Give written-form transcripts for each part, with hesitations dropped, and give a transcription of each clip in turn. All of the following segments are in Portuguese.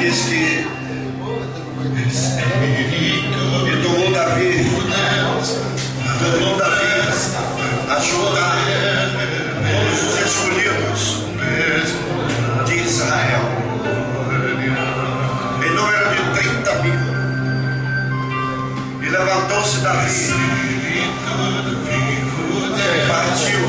diz que e tomou Davi a juntar todos os escolhidos de Israel, em número de 30.000. E levantou-se Davi e partiu.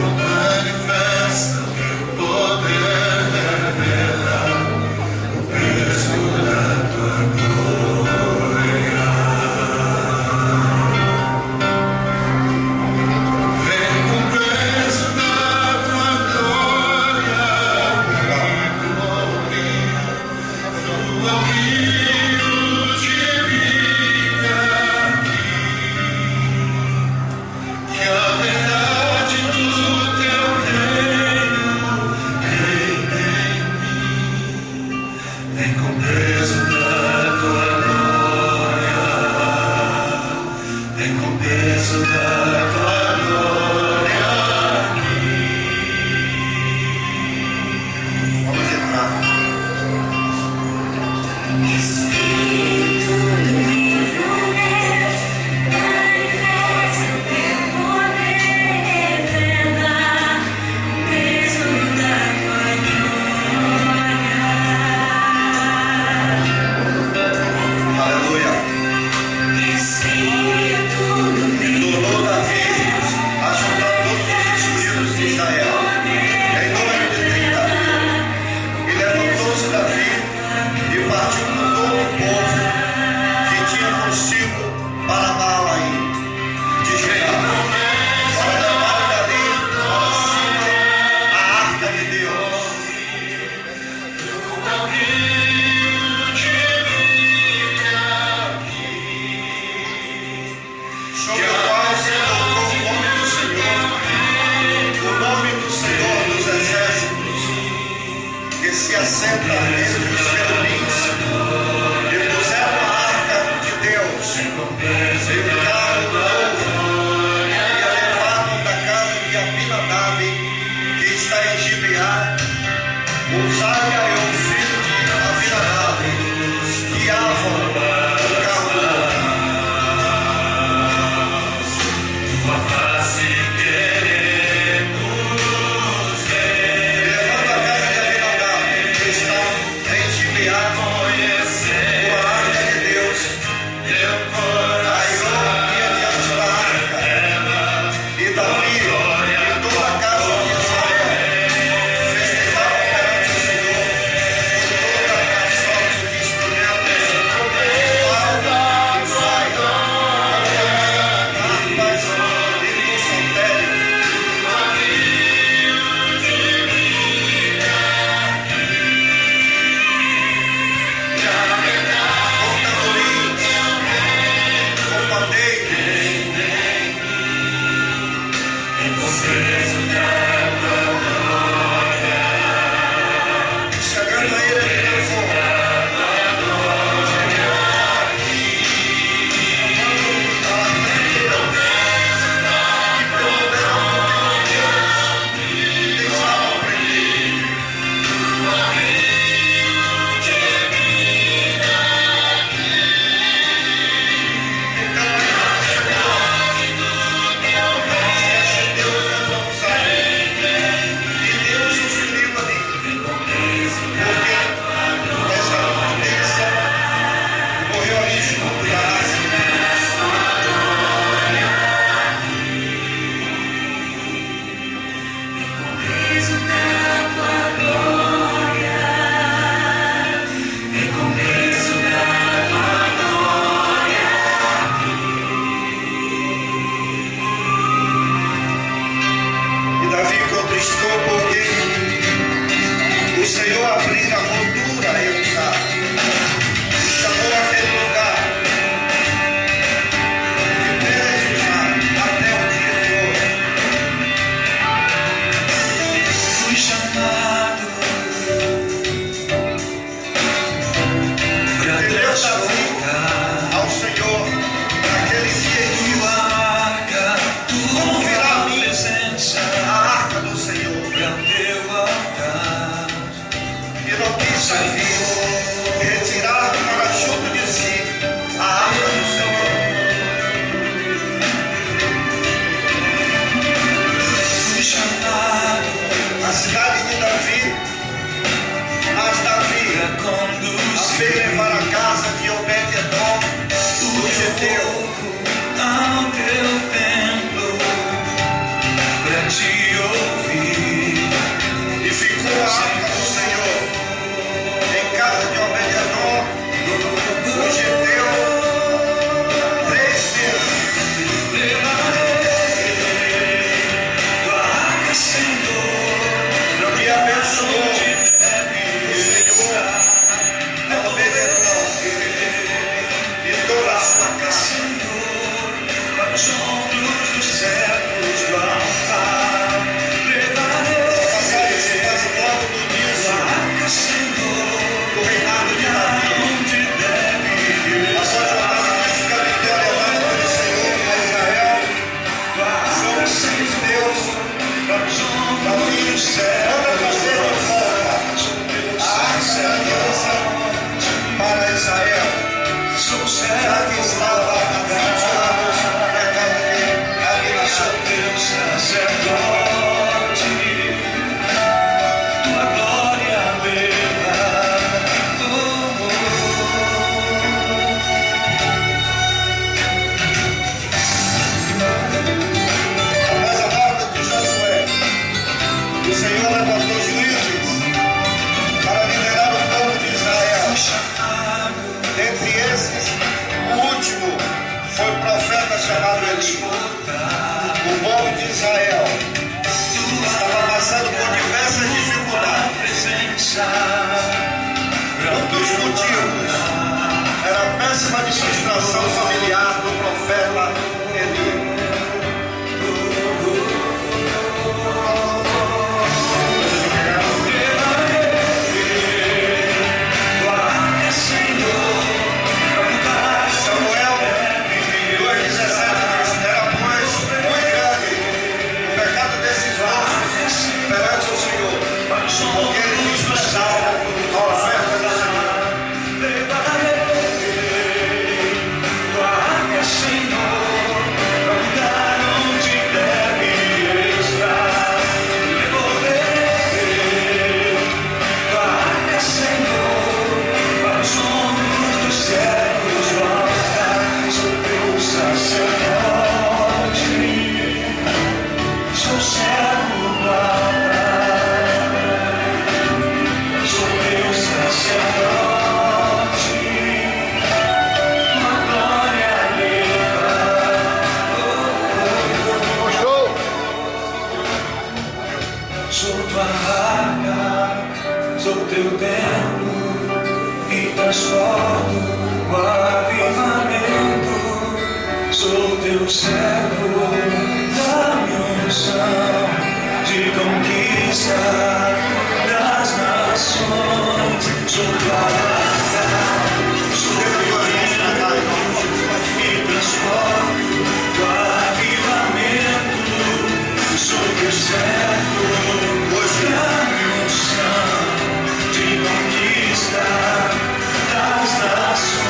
Retirar administração familiar do profeta Eli. Sou teu servo, dá-me unção de conquista das nações. Sou tua arca, sou teu reino e transporto do avivamento. Sou teu servo, dá-me unção de conquista das nações.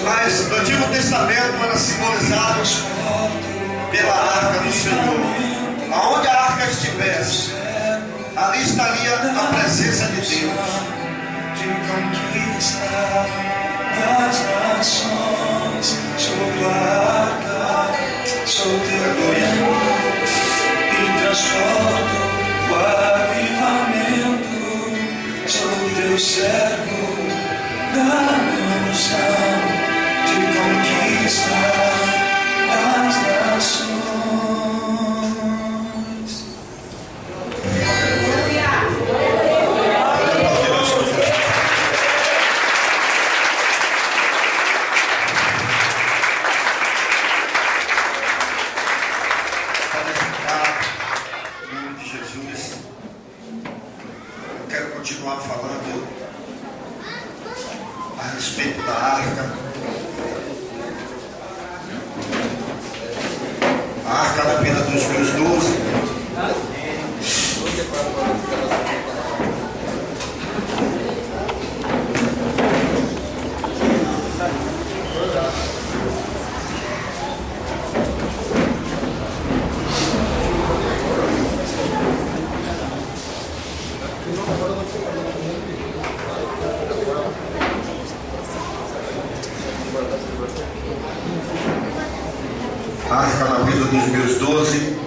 Mas no Antigo Testamento era simbolizado pela arca do Senhor. Aonde a arca estivesse, ali estaria a presença de Deus. De conquista das nações, sou tua arca, sou teu reino e transporto o avivamento. Sou teu servo, dá-me unção de conquista das nações. Continuar falando a respeito da arca. A arca da vida dos meus 12. Arca na vida dos meus 12,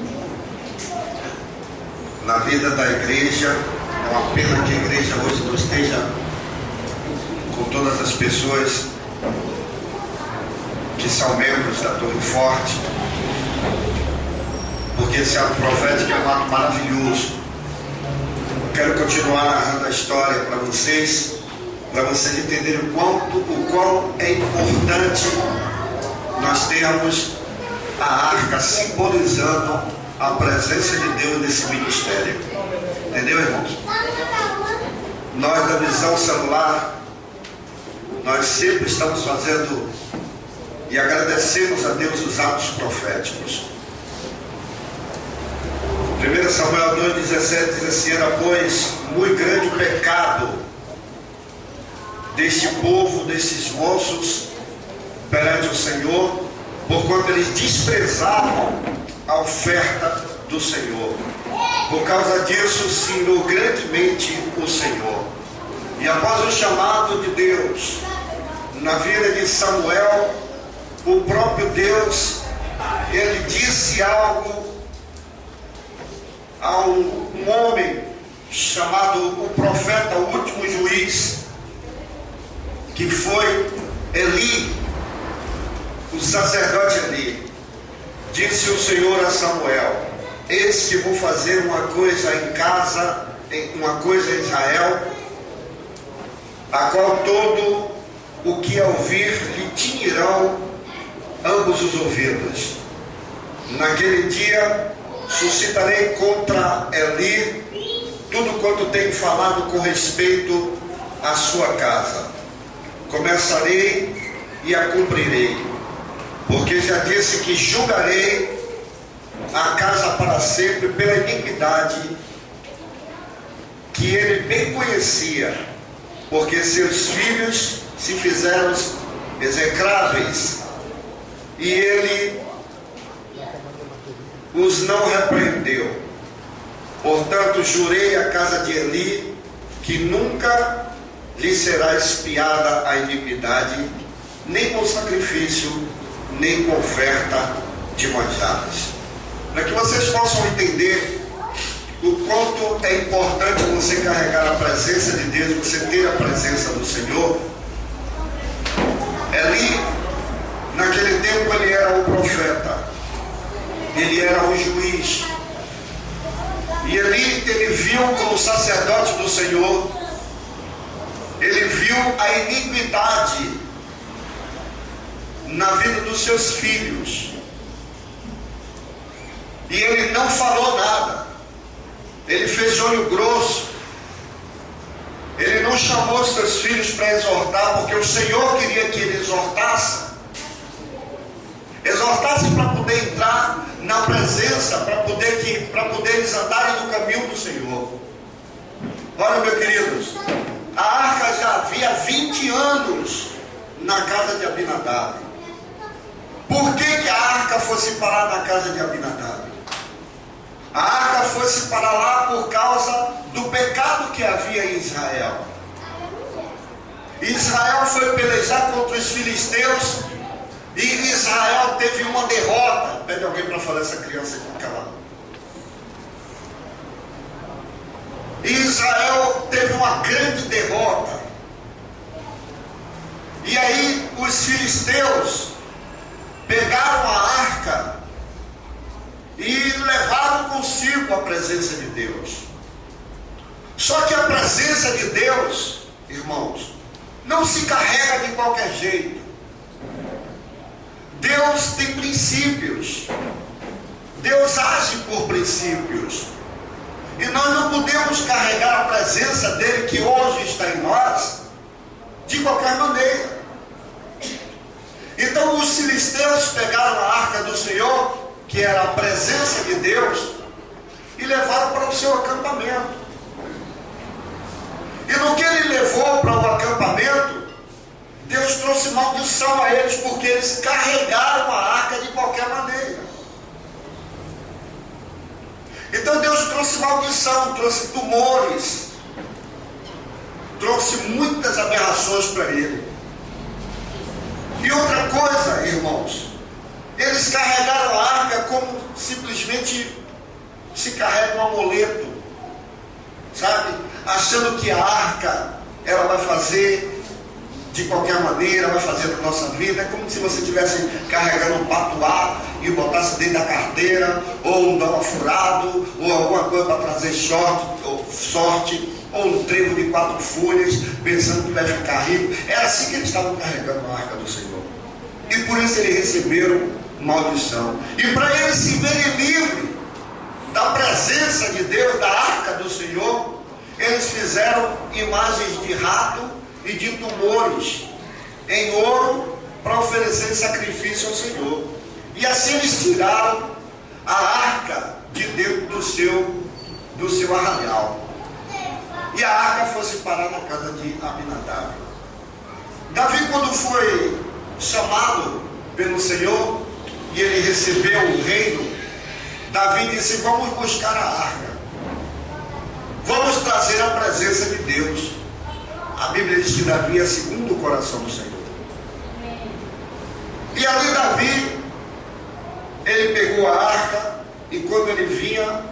na vida da igreja. É uma pena que a igreja hoje não esteja com todas as pessoas que são membros da Torre Forte, porque esse ato profético é um ato maravilhoso. Quero continuar narrando a história para vocês entenderem o quão é importante nós termos a arca simbolizando a presença de Deus nesse ministério. Entendeu, irmãos? Nós da Visão Celular, nós sempre estamos fazendo e agradecemos a Deus os atos proféticos. 1 Samuel 2,17 diz assim: era, pois, muito grande o pecado deste povo, desses moços, perante o Senhor, porquanto eles desprezavam a oferta do Senhor. Por causa disso, se irou grandemente o Senhor. E após o chamado de Deus, na vida de Samuel, o próprio Deus, ele disse algo a um homem chamado o profeta, o último juiz, que foi Eli, o sacerdote Eli. Disse o Senhor a Samuel: eis que vou fazer uma coisa em casa, uma coisa em Israel, a qual todo o que a ouvir lhe tinirão ambos os ouvidos. Naquele dia suscitarei contra Eli tudo quanto tenho falado com respeito à sua casa. Começarei e a cumprirei, porque já disse que julgarei a casa para sempre pela iniquidade que ele bem conhecia, porque seus filhos se fizeram execráveis e ele os não repreendeu. Portanto, jurei à casa de Eli que nunca lhe será expiada a iniquidade, nem com sacrifício, nem com oferta de manjares. Para que vocês possam entender o quanto é importante você carregar a presença de Deus, você ter a presença do Senhor. Eli, naquele tempo, ele era o profeta, ele era o juiz. E Eli, ele viu como sacerdote do Senhor, ele viu a iniquidade na vida dos seus filhos, e ele não falou nada. Ele fez olho grosso, ele não chamou os seus filhos para exortar, porque o Senhor queria que ele exortasse para poder entrar na presença, para poder eles andarem no caminho do Senhor. Olha, meus queridos, a arca já havia 20 anos na casa de Abinadab. Por que a arca fosse parar na casa de Abinadab? A arca fosse parar lá por causa do pecado que havia em Israel. Israel foi pelejar contra os filisteus e Israel teve uma derrota. Pede alguém para falar essa criança aqui calado. Israel teve uma grande derrota. E aí os filisteus pegaram a arca e levaram consigo a presença de Deus. Só que a presença de Deus, irmãos, não se carrega de qualquer jeito. Deus tem princípios. Deus age por princípios. E nós não podemos carregar a presença dele, que hoje está em nós, de qualquer maneira. Então os filisteus pegaram a arca do Senhor, que era a presença de Deus, e levaram para o seu acampamento. E no que ele levou para o acampamento, Deus trouxe maldição a eles, porque eles carregaram a arca de qualquer maneira. Então Deus trouxe maldição, trouxe tumores, trouxe muitas aberrações para ele. E outra coisa, irmãos, eles carregaram a arca como simplesmente se carrega um amuleto, sabe? Achando que a arca, ela vai fazer de qualquer maneira, vai fazer na nossa vida. É como se você estivesse carregando um patuá e botasse dentro da carteira, ou um dama furado, ou alguma coisa para trazer sorte, ou um trevo de 4 folhas, pensando que vai ficar rico. Era assim que eles estavam carregando a arca do Senhor. E por isso eles receberam maldição. E para eles se verem livres da presença de Deus, da arca do Senhor, eles fizeram imagens de rato e de tumores em ouro para oferecer sacrifício ao Senhor. E assim eles tiraram a arca de dentro do seu arraial. E a arca fosse parar na casa de Abinadab. Davi, quando foi chamado pelo Senhor e ele recebeu o reino, Davi disse: vamos buscar a arca, vamos trazer a presença de Deus. A Bíblia diz que Davi é segundo o coração do Senhor. E ali Davi, ele pegou a arca, e quando ele vinha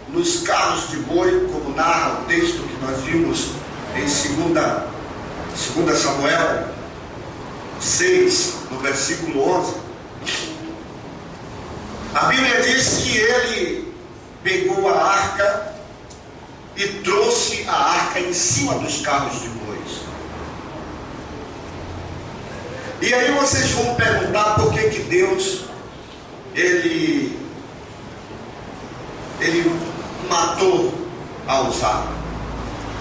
nos carros de boi, como narra o texto que nós vimos em 2 Samuel 6, no versículo 11, a Bíblia diz que ele pegou a arca e trouxe a arca em cima dos carros de bois. E aí vocês vão perguntar por que Deus ele matou a Uzá.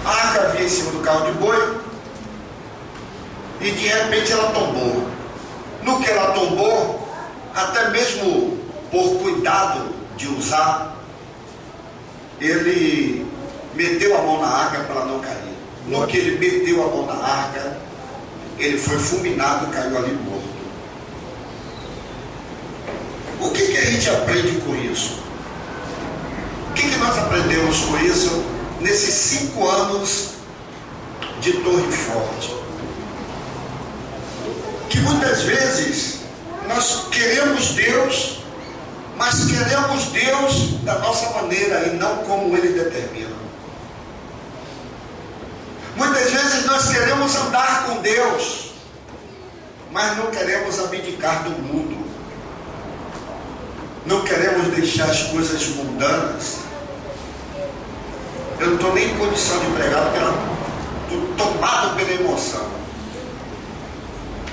A arca vinha em cima do carro de boi e de repente ela tombou. No que ela tombou, até mesmo por cuidado de Uzá, ele meteu a mão na arca para ela não cair. No que ele meteu a mão na arca, ele foi fulminado e caiu ali morto. O que a gente aprende com isso? O que nós aprendemos com isso nesses 5 anos de Torre Forte? Que muitas vezes nós queremos Deus, mas queremos Deus da nossa maneira e não como Ele determina. Muitas vezes nós queremos andar com Deus, mas não queremos abdicar do mundo. Não queremos deixar as coisas mundanas. Eu não estou nem em condição de pregar, porque estou tomado pela emoção.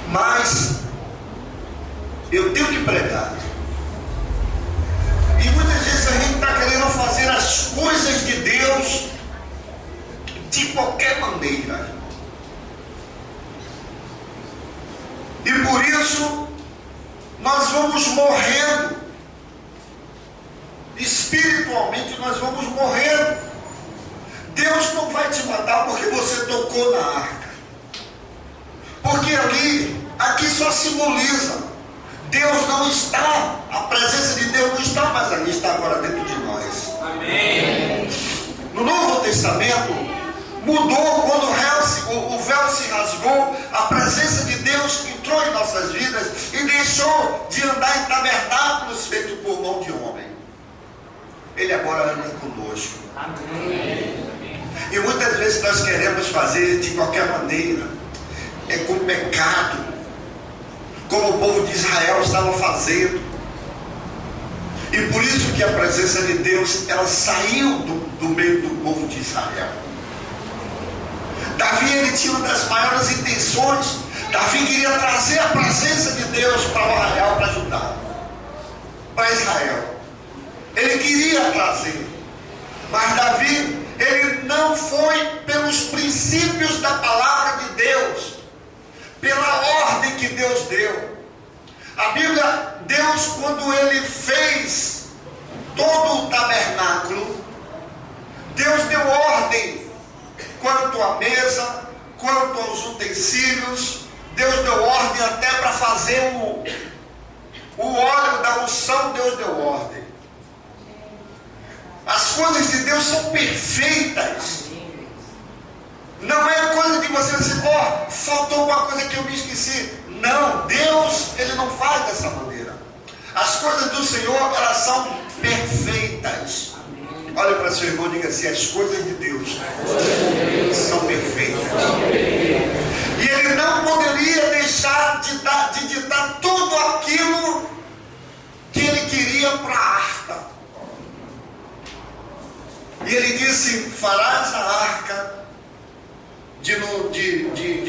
Mas eu tenho que pregar. E muitas vezes a gente está querendo fazer as coisas de Deus de qualquer maneira. E por isso nós vamos morrendo. Espiritualmente nós vamos morrendo. Deus não vai te matar porque você tocou na arca. Porque aqui só simboliza. Deus não está, a presença de Deus não está mais ali, está agora dentro de nós. Amém. No Novo Testamento, mudou quando o véu se rasgou, a presença de Deus entrou em nossas vidas e deixou de andar em tabernáculos feitos por mão de homem. Ele agora anda conosco. Amém. E muitas vezes nós queremos fazer de qualquer maneira, com pecado, como o povo de Israel estava fazendo. E por isso que a presença de Deus, ela saiu do meio do povo de Israel. Davi, ele tinha uma das maiores intenções. Davi queria trazer a presença de Deus para o arraial, para Judá, para Israel. Ele queria trazer, mas Davi, ele não foi pelos princípios da palavra de Deus, pela ordem que Deus deu. A Bíblia, Deus, quando ele fez todo o tabernáculo, Deus deu ordem quanto à mesa, quanto aos utensílios. Deus deu ordem até para fazer o óleo da unção. Deus deu ordem. As coisas de Deus são perfeitas. Não é coisa de você dizer: faltou uma coisa que eu me esqueci. Não, Deus, ele não faz dessa maneira. As coisas do Senhor, elas são perfeitas. Olha para seu irmão e diga assim: as coisas de Deus são perfeitas. E ele não poderia deixar de ditar tudo aquilo que ele queria para a arca. E ele disse: farás a arca de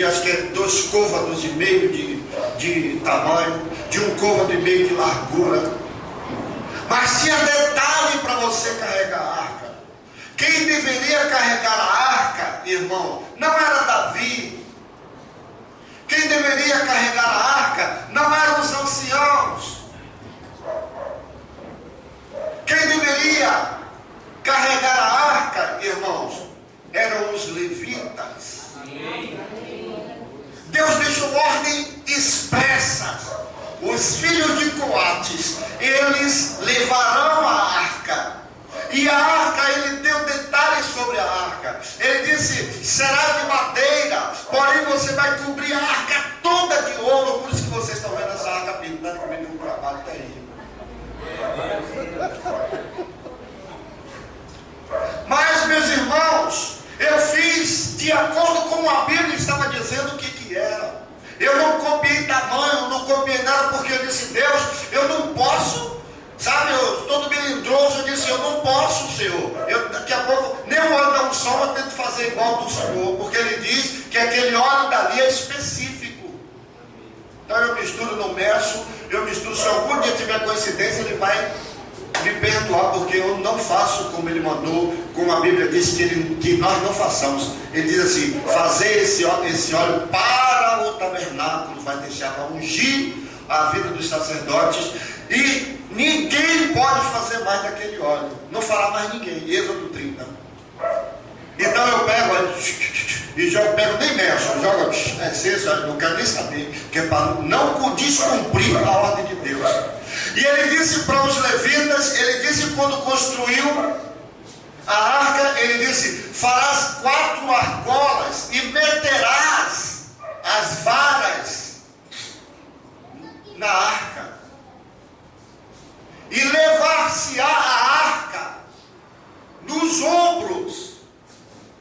acho que é 2 côvados e meio de tamanho, de 1 côvado e meio de largura. Mas tinha detalhe para você carregar a arca. Quem deveria carregar a arca, irmão, não era Davi. Quem deveria carregar a arca não eram os anciãos. Quem deveria carregar a arca, irmãos, eram os levitas. Deus deixou ordem expressa. Os filhos de Coates, eles levarão a arca. E a arca, ele deu detalhes sobre a arca. Ele disse, será de madeira, porém você vai cobrir a arca toda de ouro. Por isso que vocês estão vendo essa arca pintando como um trabalho terrível. Mas, meus irmãos, eu fiz de acordo com a Bíblia estava dizendo o que era. Eu não copiei tamanho, não copiei nada, porque eu disse, Deus, eu não posso, sabe, eu todo melindroso, eu disse, eu não posso, Senhor. Daqui a pouco, nem o óleo da unção eu tento fazer igual do Senhor, porque Ele diz que aquele óleo dali é específico. Então eu misturo, não meço, eu misturo, se algum dia tiver coincidência, Ele vai me perdoar, porque eu não faço como Ele mandou, como a Bíblia diz que nós não façamos. Ele diz assim, fazer esse óleo para o tabernáculo, vai deixar para ungir a vida dos sacerdotes, e ninguém pode fazer mais daquele óleo, não fará mais ninguém. Êxodo 30. Então eu pego e jogo, nem mexo, jogo essência, não quero nem saber, que é para não descumprir a ordem de Deus. E ele disse para os levitas, ele disse quando construiu a arca, ele disse, farás 4 argolas e meterás as varas na arca, e levar-se-á a arca nos ombros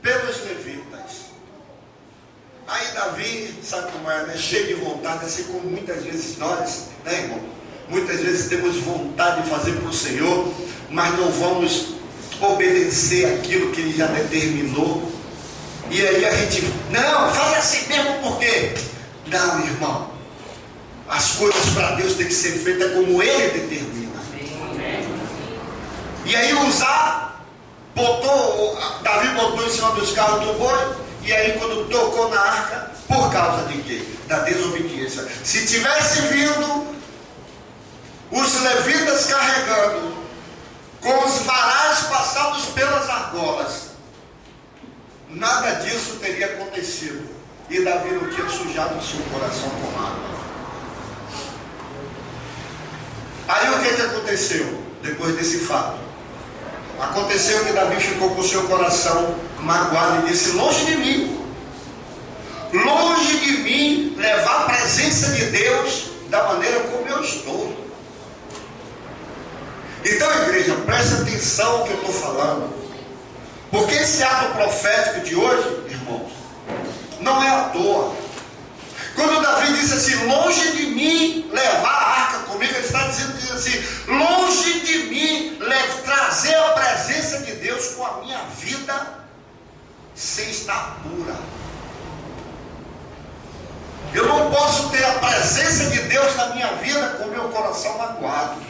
pelos levitas. Aí Davi, sabe como é, né? Cheio de vontade, assim como muitas vezes nós, né, irmão? Muitas vezes temos vontade de fazer para o Senhor, mas não vamos obedecer aquilo que Ele já determinou. E aí a gente, não, faz assim mesmo, porque não, irmão, as coisas para Deus têm que ser feitas como Ele determina. E aí Davi botou em cima dos carros do boi, e aí quando tocou na arca, por causa de quê? Da desobediência. Se tivesse vindo os levitas carregando com os varais passados pelas argolas, nada disso teria acontecido, e Davi não tinha sujado o seu coração com água. Aí o que aconteceu depois desse fato? Aconteceu que Davi ficou com o seu coração magoado e disse, longe de mim levar a presença de Deus da maneira como eu estou. Então, igreja, preste atenção no que eu estou falando, porque esse ato profético de hoje, irmãos, não é à toa. Quando Davi disse assim, longe de mim levar a arca comigo, ele está dizendo assim, longe de mim trazer a presença de Deus com a minha vida sem estar pura. Eu não posso ter a presença de Deus na minha vida com o meu coração magoado.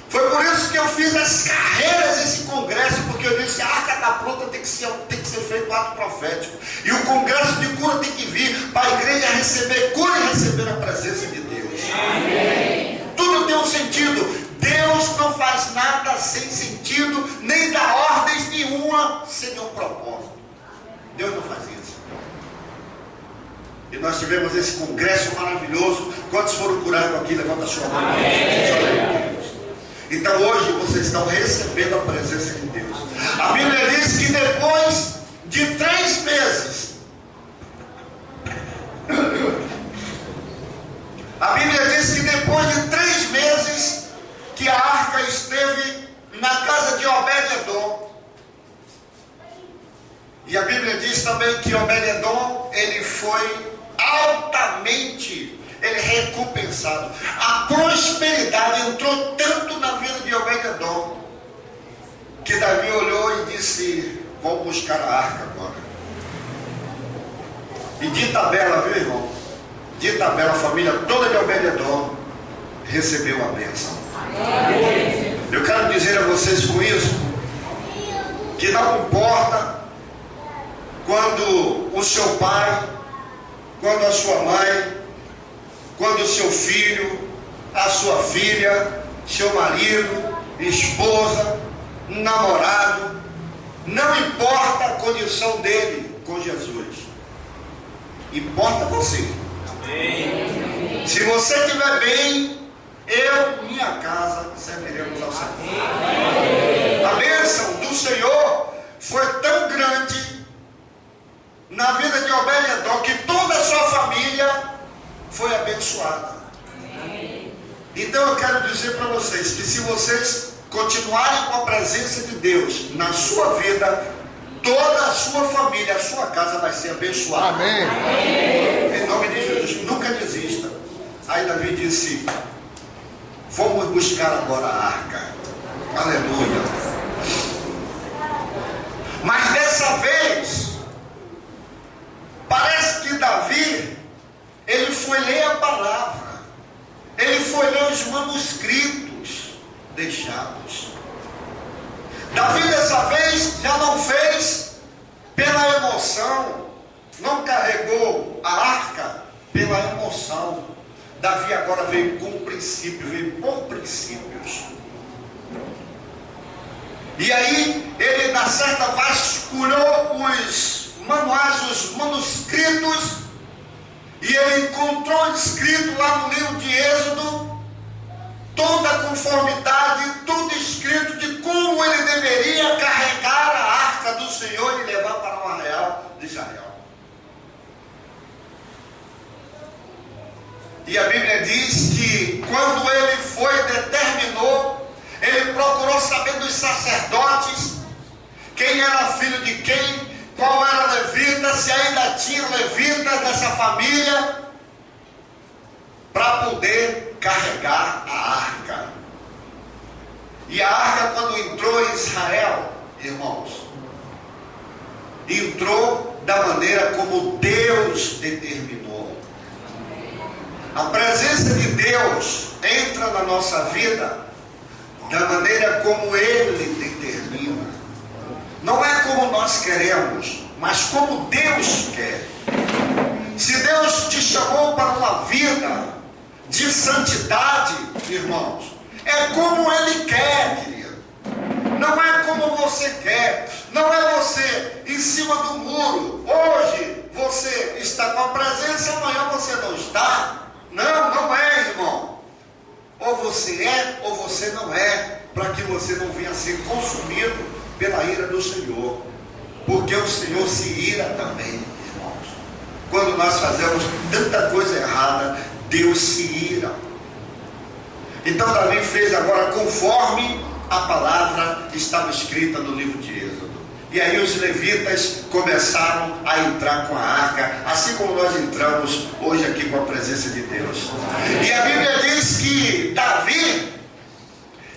Foi por isso que eu fiz as carreiras desse congresso, porque eu disse que a arca da pronta tem que ser feito um ato profético. E o congresso de cura tem que vir para a igreja receber cura e receber a presença de Deus. Amém. Tudo tem um sentido. Deus não faz nada sem sentido, nem dá ordens nenhuma sem um propósito. Deus não faz isso. E nós tivemos esse congresso maravilhoso. Quantos foram curados aqui? Levanta a sua mão. Amém. Então hoje vocês estão recebendo a presença de Deus. A Bíblia diz que depois de 3 meses, a Bíblia diz que depois de 3 meses que a arca esteve na casa de Obed-edom, e a Bíblia diz também que Obed-edom, ele foi altamente recompensado. A prosperidade entrou tanto na vida de Obed-edom, que Davi olhou e disse, vamos buscar a arca agora. E de tabela, viu, irmão? De tabela, a família toda de Obed-edom recebeu a bênção. Eu quero dizer a vocês com isso, que não importa quando o seu pai, quando a sua mãe, quando o seu filho, a sua filha, seu marido, esposa, namorado, não importa a condição dele com Jesus, importa você. Amém. Se você estiver bem, eu e minha casa serviremos ao Senhor. Amém. A bênção do Senhor foi tão grande na vida de Obed-Edom que toda a sua família foi abençoada. Amém. Então eu quero dizer para vocês que se vocês continuarem com a presença de Deus na sua vida, toda a sua família, a sua casa vai ser abençoada. Amém. Amém. Em nome de Jesus, nunca desista. Aí Davi disse: vamos buscar agora a arca. Aleluia. Mas dessa vez, parece que Davi, ele foi ler a palavra, ele foi ler os manuscritos deixados. Davi dessa vez já não fez pela emoção, não carregou a arca pela emoção. Davi agora veio com princípio, veio por princípios. E aí ele na certa vasculhou os manuais, os manuscritos, e ele encontrou escrito lá no livro de Êxodo toda a conformidade, tudo escrito de como ele deveria carregar a arca do Senhor e levar para o arraial de Israel. E a Bíblia diz que quando ele foi, determinou, ele procurou saber dos sacerdotes, quem era filho de quem, qual era levita, se ainda tinha levitas nessa família, para poder carregar a arca. E a arca, quando entrou em Israel, irmãos, entrou da maneira como Deus determinou. A presença de Deus entra na nossa vida da maneira como Ele determina. Não é como nós queremos, mas como Deus quer. Se Deus te chamou para uma vida de santidade, irmãos, é como Ele quer, querido. Não é como você quer. Não é você em cima do muro. Hoje você está com a presença, amanhã você não está. Não, não é, irmão. Ou você é, ou você não é, para que você não venha a ser consumido pela ira do Senhor. Porque o Senhor se ira também, irmãos. Quando nós fazemos tanta coisa errada, Deus se ira. Então Davi fez agora conforme a palavra estava escrita no livro de Êxodo. E aí os levitas começaram a entrar com a arca, assim como nós entramos hoje aqui com a presença de Deus. E a Bíblia diz que Davi,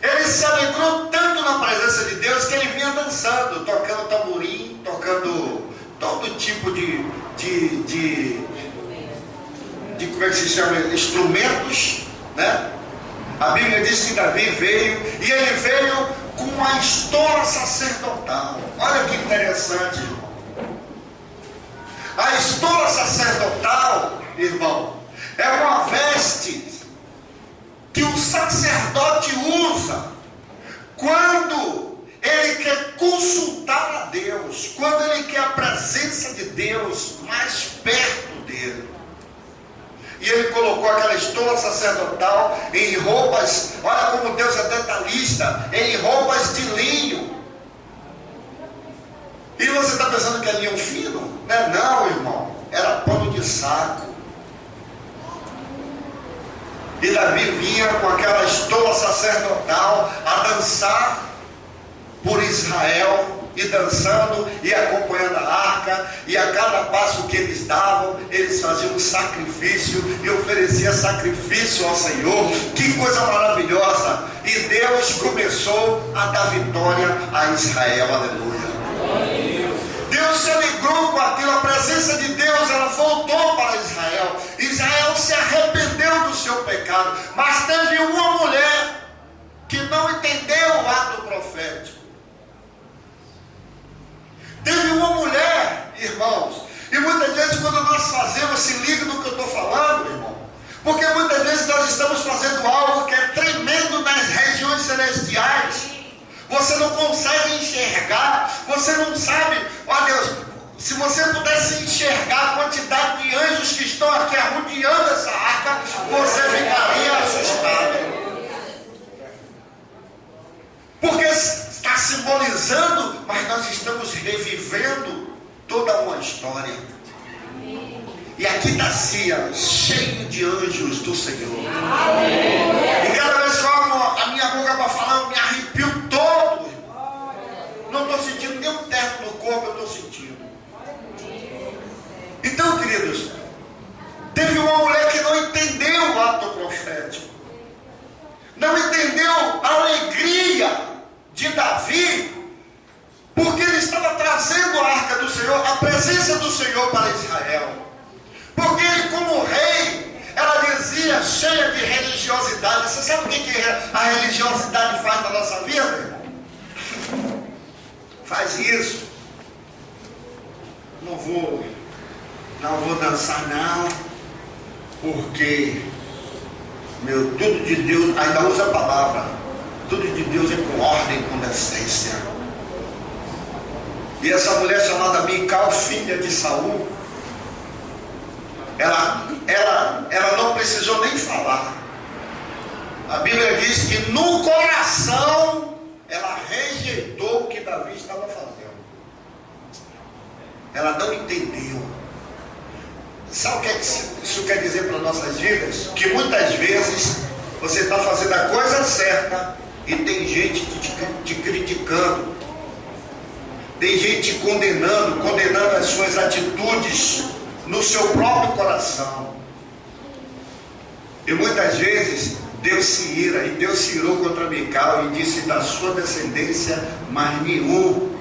ele se alegrou tanto na presença de Deus que ele vinha dançando, tocando tamborim, tocando todo tipo de como é que se chama? Instrumentos, né? A Bíblia diz que Davi veio, e ele veio com uma estola sacerdotal. Olha que interessante, irmão. A estola sacerdotal, irmão, é uma veste que o sacerdote usa quando ele quer consultar a Deus, quando ele quer a presença de Deus mais perto dele. E ele colocou aquela estola sacerdotal em roupas, olha como Deus é detalhista, em roupas de linho. E você está pensando que é linho fino? Não, irmão, era pano de saco. E Davi vinha com aquela estola sacerdotal a dançar por Israel, e dançando e acompanhando a arca, e a cada passo que eles davam, eles faziam um sacrifício e ofereciam sacrifício ao Senhor. Que coisa maravilhosa! E Deus começou a dar vitória a Israel. Aleluia! Deus se alegrou com aquilo, a presença de Deus, ela voltou para Israel. Israel se arrependeu do seu pecado, mas teve uma mulher que não entendeu o ato profético. irmãos. E muitas vezes quando nós fazemos, se liga no que eu estou falando, irmão. Porque muitas vezes nós estamos fazendo algo que é tremendo nas regiões celestiais. Você não consegue enxergar, você não sabe, ó Deus, se você pudesse enxergar a quantidade de anjos que estão aqui arrodeando essa arca, você ficaria assustado. Porque está simbolizando, mas nós estamos revivendo toda uma história. E aqui está cheio de anjos do Senhor. E cada vez que eu abro a minha boca para falar, eu me arrepio todo. Não estou sentindo nem um teto no corpo, eu estou sentindo. Então, queridos, teve uma mulher que não entendeu o ato profético. Não entendeu a alegria de Davi, porque ele estava trazendo a arca do Senhor, a presença do Senhor para Israel. Porque ele, como rei, ela dizia, cheia de religiosidade. Você sabe o que a religiosidade faz na nossa vida, irmão? Faz isso. Não vou dançar não, porque tudo de Deus, ainda usa a palavra, tudo de Deus é com ordem, com decência. E essa mulher chamada Mical, filha de Saul, ela não precisou nem falar. A Bíblia diz que no coração ela rejeitou o que Davi estava fazendo. Ela não entendeu. Sabe o que isso quer dizer para nossas vidas? Que muitas vezes você está fazendo a coisa certa e tem gente te criticando, tem gente condenando as suas atitudes no seu próprio coração. E muitas vezes Deus se ira, e Deus se irou contra Mical e disse: da sua descendência mais nenhum.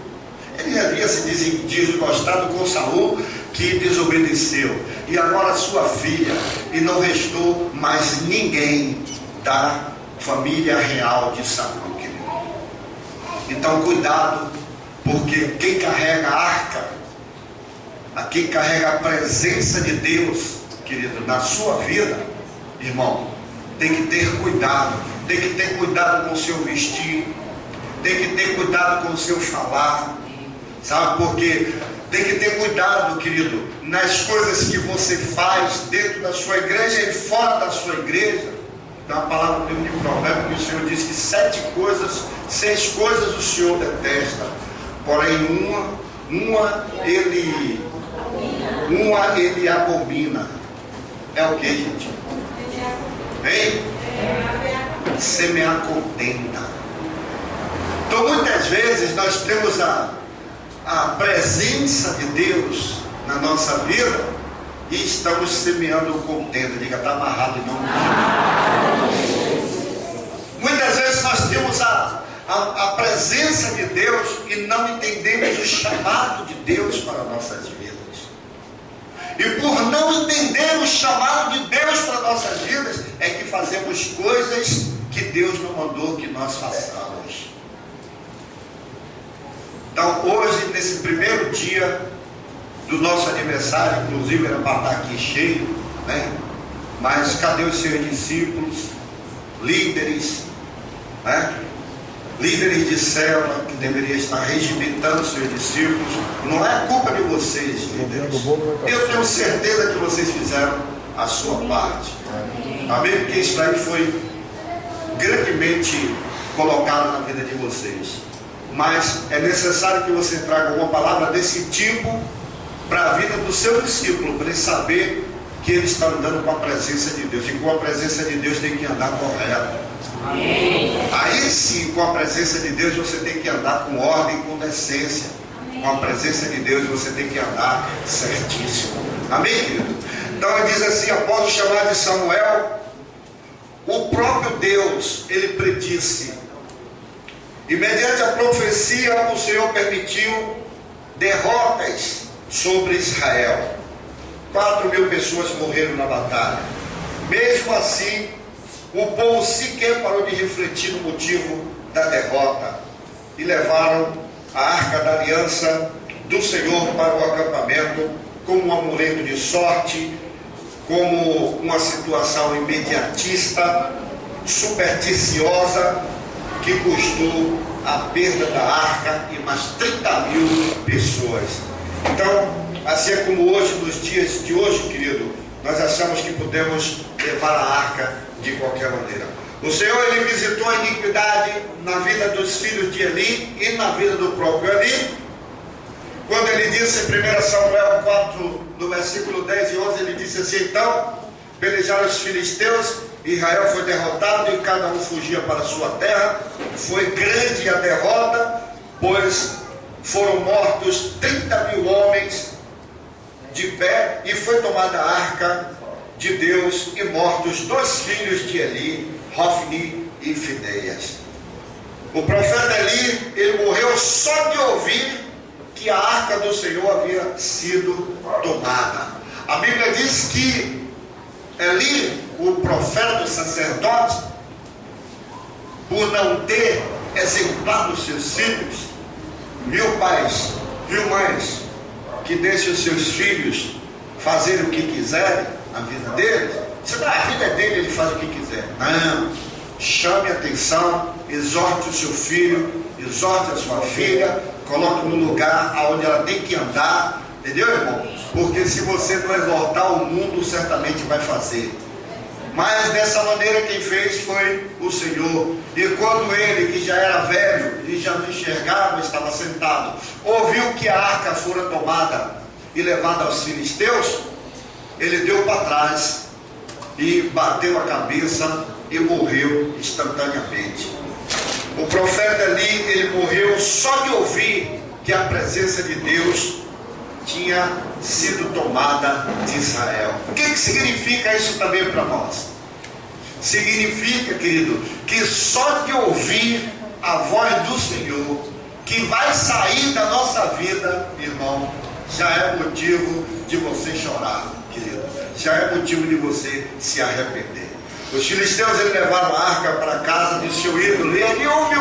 Ele havia se desgostado com Saul, que desobedeceu, e agora sua filha, e não restou mais ninguém da família real de Saul, querido. Então cuidado, porque quem carrega a arca, quem carrega a presença de Deus, querido, na sua vida, irmão, tem que ter cuidado. Tem que ter cuidado com o seu vestir, tem que ter cuidado com o seu falar, sabe? Porque tem que ter cuidado, querido, nas coisas que você faz dentro da sua igreja e fora da sua igreja. Tem uma palavra no livro de Provérbios que o Senhor diz que 6 coisas o Senhor detesta, porém uma ele abomina. É o que, gente? Hein? Semear contenda. Então muitas vezes nós temos a presença de Deus na nossa vida e estamos semeando contenda. Diga, está amarrado em nome de Jesus. Muitas vezes nós temos a presença de Deus e não entendemos o chamado de Deus para nossas vidas. E por não entender o chamado de Deus para nossas vidas, é que fazemos coisas que Deus não mandou que nós façamos. Então hoje, nesse primeiro dia do nosso aniversário, inclusive era para estar aqui cheio, né? Mas cadê os seus discípulos, líderes, né? Líderes de célula que deveriam estar regimentando seus discípulos? Não é culpa de vocês, líderes. Eu tenho certeza que vocês fizeram a sua parte. Amém? Porque isso aí foi grandemente colocado na vida de vocês. Mas é necessário que você traga uma palavra desse tipo para a vida do seu discípulo, para ele saber que ele está andando com a presença de Deus. E com a presença de Deus tem que andar correto. Aí sim, com a presença de Deus você tem que andar com ordem e com decência. Com a presença de Deus você tem que andar certíssimo. Amém, querido? Então ele diz assim, após o chamado de Samuel, o próprio Deus, ele predisse. E mediante a profecia o Senhor permitiu derrotas sobre Israel. 4.000 pessoas morreram na batalha. Mesmo assim, o povo sequer parou de refletir no motivo da derrota e levaram a arca da aliança do Senhor para o acampamento como um amuleto de sorte, como uma situação imediatista, supersticiosa, que custou a perda da arca e mais 30.000 pessoas. Então, assim é como hoje, nos dias de hoje, querido, nós achamos que podemos levar a arca de qualquer maneira. O Senhor, Ele visitou a iniquidade na vida dos filhos de Eli e na vida do próprio Eli, quando Ele disse em 1 Samuel 4, no versículo 10 e 11, Ele disse assim: então pelejaram os filisteus, Israel foi derrotado e cada um fugia para a sua terra. Foi grande a derrota, pois foram mortos 30.000 homens de pé, e foi tomada a arca de Deus e mortos 2 filhos de Eli, Hofni e Fineias. O profeta Eli, ele morreu só de ouvir que a arca do Senhor havia sido tomada. A Bíblia diz que Eli, o profeta, o sacerdote, por não ter exemplado os seus filhos, viu pais, viu mães, que deixem os seus filhos fazerem o que quiserem na vida deles. Se a vida é dele, ele faz o que quiser. Não, chame atenção, exorte o seu filho, exorte a sua filha, coloque no lugar onde ela tem que andar, entendeu, irmão? Porque se você não exortar, o mundo certamente vai fazer. Mas dessa maneira quem fez foi o Senhor. E quando ele, que já era velho e já não enxergava, estava sentado, ouviu que a arca fora tomada e levada aos filisteus, ele deu para trás e bateu a cabeça e morreu instantaneamente. O profeta Eli, ele morreu só de ouvir que a presença de Deus tinha sido tomada de Israel. O que significa isso também para nós? Significa, querido, que só de ouvir a voz do Senhor, que vai sair da nossa vida, irmão, já é motivo de você chorar, querido. Já é motivo de você se arrepender. Os filisteus, eles levaram a arca para a casa do seu ídolo, e ele houve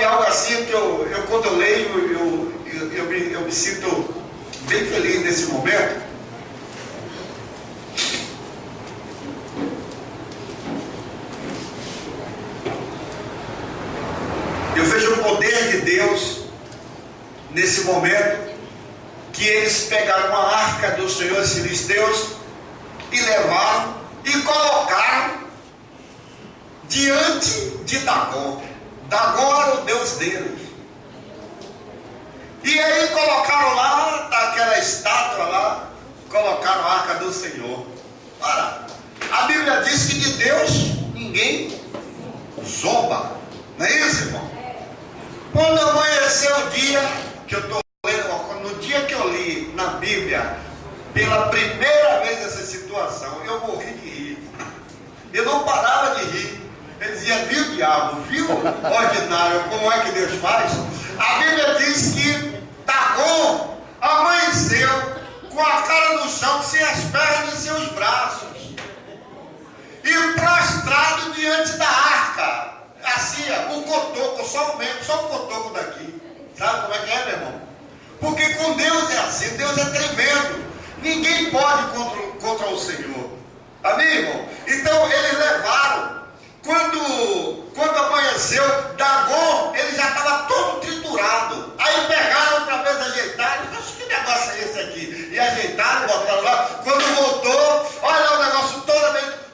algo assim que eu quando eu leio, eu me sinto bem feliz nesse momento. Eu vejo o poder de Deus nesse momento, que eles pegaram a arca do Senhor, os filisteus, e levaram e colocaram diante de Dagom. Dagom era o Deus deles. E aí colocaram lá, daquela estátua lá, colocaram a arca do Senhor. Ora, a Bíblia diz que de Deus ninguém zomba. Não é isso, irmão? Quando amanheceu o dia que eu estou lendo, no dia que eu li na Bíblia pela primeira vez essa situação, eu morri de rir. Eu não parava de rir. Ele dizia: viu, diabo, viu, ordinário, como é que Deus faz? A Bíblia diz que Dagom amanheceu com a cara no chão, sem as pernas e seus braços, e prostrado diante da arca, assim, o cotoco, só o cotoco daqui. Sabe como é que é, meu irmão? Porque com Deus é assim, Deus é tremendo. Ninguém pode contra o Senhor. Amém, irmão? Então eles levaram. Quando amanheceu, Dagom, ele já estava todo triturado. Aí pegaram outra vez, ajeitaram. Mas que negócio é esse aqui? E ajeitaram, botaram lá. Quando voltou, olha o negócio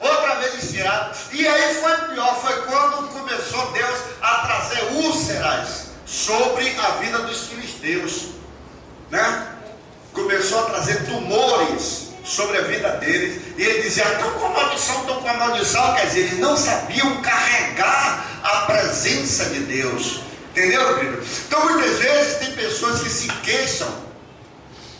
outra vez estirado. E aí foi pior, foi quando começou Deus a trazer úlceras sobre a vida dos filisteus, né? Começou a trazer tumores sobre a vida deles, e ele dizia: estão com a maldição, quer dizer, eles não sabiam carregar a presença de Deus, entendeu, querido? Então muitas vezes tem pessoas que se queixam,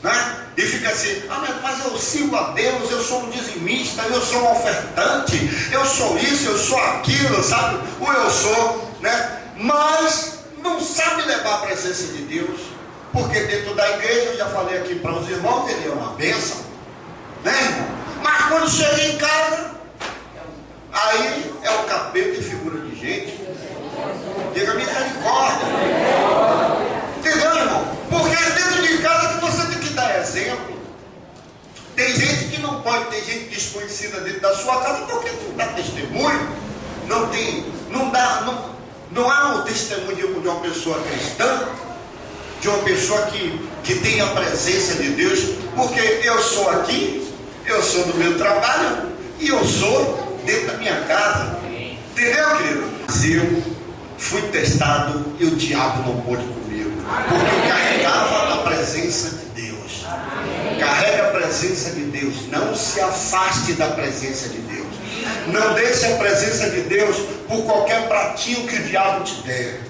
né? E fica assim: mas eu sigo a Deus, eu sou um dizimista, eu sou um ofertante, eu sou isso, eu sou aquilo, sabe? Ou eu sou, né? Mas não sabe levar a presença de Deus, porque dentro da igreja, eu já falei aqui para os irmãos, ele é uma bênção, né, irmão? Mas quando chega em casa, aí é o capeta e figura de gente. Diga misericórdia. Entendeu, irmão? Por ter gente desconhecida dentro da sua casa porque não dá testemunho. Não há o testemunho de uma pessoa cristã, de uma pessoa que tem a presença de Deus, porque eu sou aqui, eu sou do meu trabalho e eu sou dentro da minha casa. Entendeu, querido? Mas eu fui testado e o diabo não pôde comigo, porque eu carregava a presença de Deus. Carrega a presença de Deus, não se afaste da presença de Deus. Não deixe a presença de Deus por qualquer pratinho que o diabo te der.